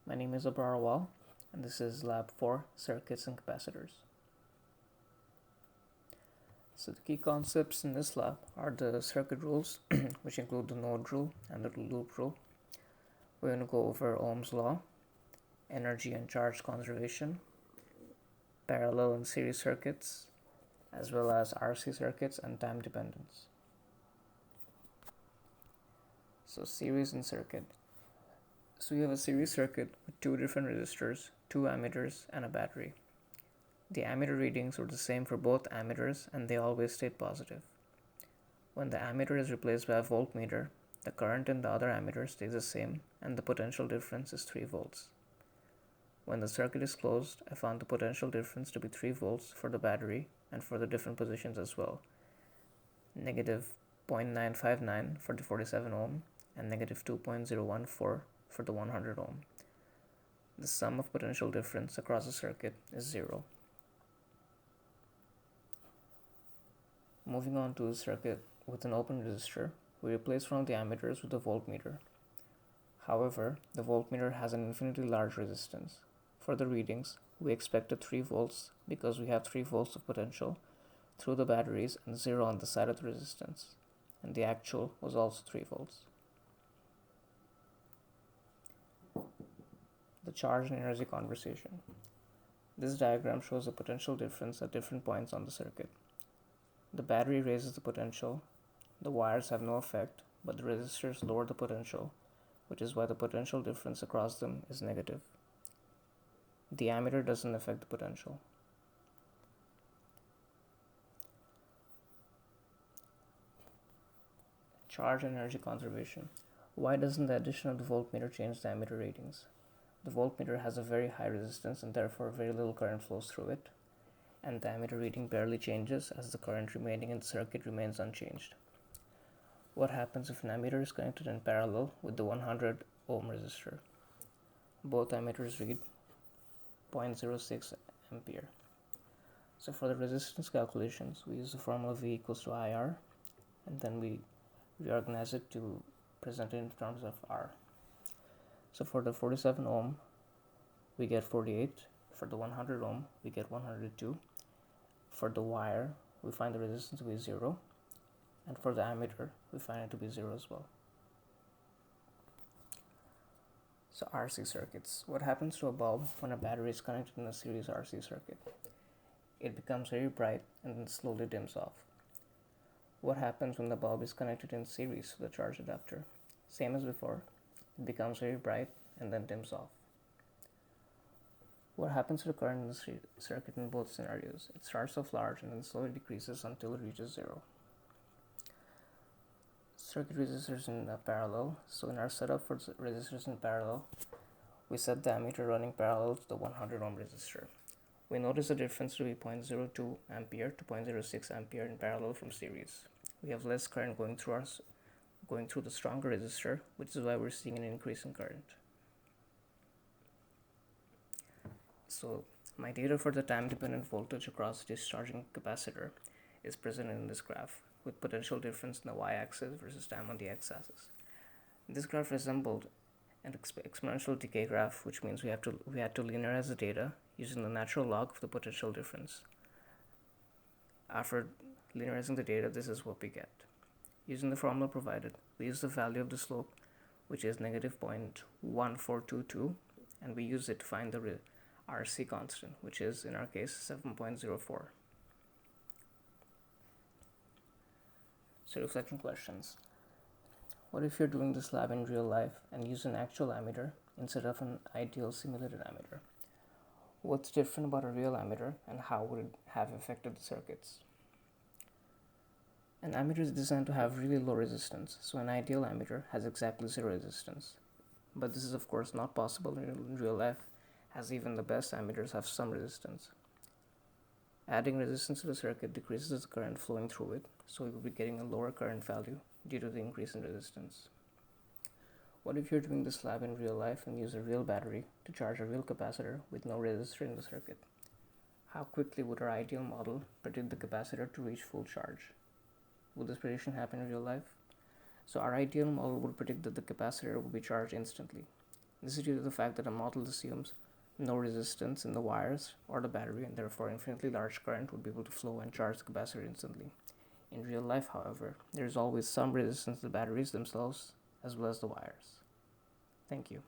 My name is Abrar, and this is Lab 4, Circuits and Capacitors. So the key concepts in this lab are the circuit rules, which include the node rule and the loop rule. We're going to go over Ohm's law, energy and charge conservation, parallel and series circuits, as well as RC circuits and time dependence. So series and circuit. So we have a series circuit with two different resistors, two ammeters, and a battery. The ammeter readings were the same for both ammeters and they always stayed positive. When the ammeter is replaced by a voltmeter, the current in the other ammeter stays the same and the potential difference is 3 volts. When the circuit is closed, I found the potential difference to be 3 volts for the battery and for the different positions as well. Negative 0.959 for the 47 ohm and negative 2.014 for the 100 ohm. The sum of potential difference across the circuit is 0. Moving on to a circuit with an open resistor, we replace one of the ammeters with a voltmeter. However, the voltmeter has an infinitely large resistance. For the readings, we expected 3 volts because we have 3 volts of potential through the batteries and 0 on the side of the resistance, and the actual was also 3 volts. The charge and energy conversation. This diagram shows the potential difference at different points on the circuit. The battery raises the potential, the wires have no effect, but the resistors lower the potential, which is why the potential difference across them is negative. The ammeter doesn't affect the potential. Charge and energy conservation. Why doesn't the addition of the voltmeter change the ammeter readings? The voltmeter has a very high resistance and therefore very little current flows through it, and the ammeter reading barely changes as the current remaining in the circuit remains unchanged. What happens if an ammeter is connected in parallel with the 100 ohm resistor? Both ammeters read 0.06 ampere. So for the resistance calculations, we use the formula V equals to IR, and then we reorganize it to present it in terms of R. So for the 47 ohm, we get 48. For the 100 ohm, we get 102. For the wire, we find the resistance to be 0. And for the ammeter, we find it to be 0 as well. So RC circuits. What happens to a bulb when a battery is connected in a series RC circuit? It becomes very bright and then slowly dims off. What happens when the bulb is connected in series to the charge adapter? Same as before, it becomes very bright and then dims off. What happens to the current in the circuit in both scenarios? It starts off large and then slowly decreases until it reaches 0. Circuit resistors in parallel. So in our setup for resistors in parallel, we set the ammeter running parallel to the 100 ohm resistor. We notice the difference to be 0.02 ampere to 0.06 ampere in parallel from series. We have less current going through the stronger resistor, which is why we're seeing an increase in current. So my data for the time-dependent voltage across the discharging capacitor is presented in this graph, with potential difference in the y-axis versus time on the x-axis. This graph resembled an exponential decay graph, which means we had to linearize the data using the natural log of the potential difference. After linearizing the data, this is what we get. Using the formula provided, we use the value of the slope, which is negative 0.1422, and we use it to find the RC constant, which is, in our case, 7.04. So reflection questions. What if you're doing this lab in real life and use an actual ammeter instead of an ideal simulated ammeter? What's different about a real ammeter and how would it have affected the circuits? An ammeter is designed to have really low resistance, so an ideal ammeter has exactly 0 resistance. But this is of course not possible in real life, as even the best ammeters have some resistance. Adding resistance to the circuit decreases the current flowing through it, so we will be getting a lower current value due to the increase in resistance. What if you're doing this lab in real life and use a real battery to charge a real capacitor with no resistor in the circuit? How quickly would our ideal model predict the capacitor to reach full charge? Will this prediction happen in real life? So our ideal model would predict that the capacitor will be charged instantly. This is due to the fact that a model assumes no resistance in the wires or the battery, and therefore infinitely large current would be able to flow and charge the capacitor instantly. In real life, however, there is always some resistance to the batteries themselves as well as the wires. Thank you.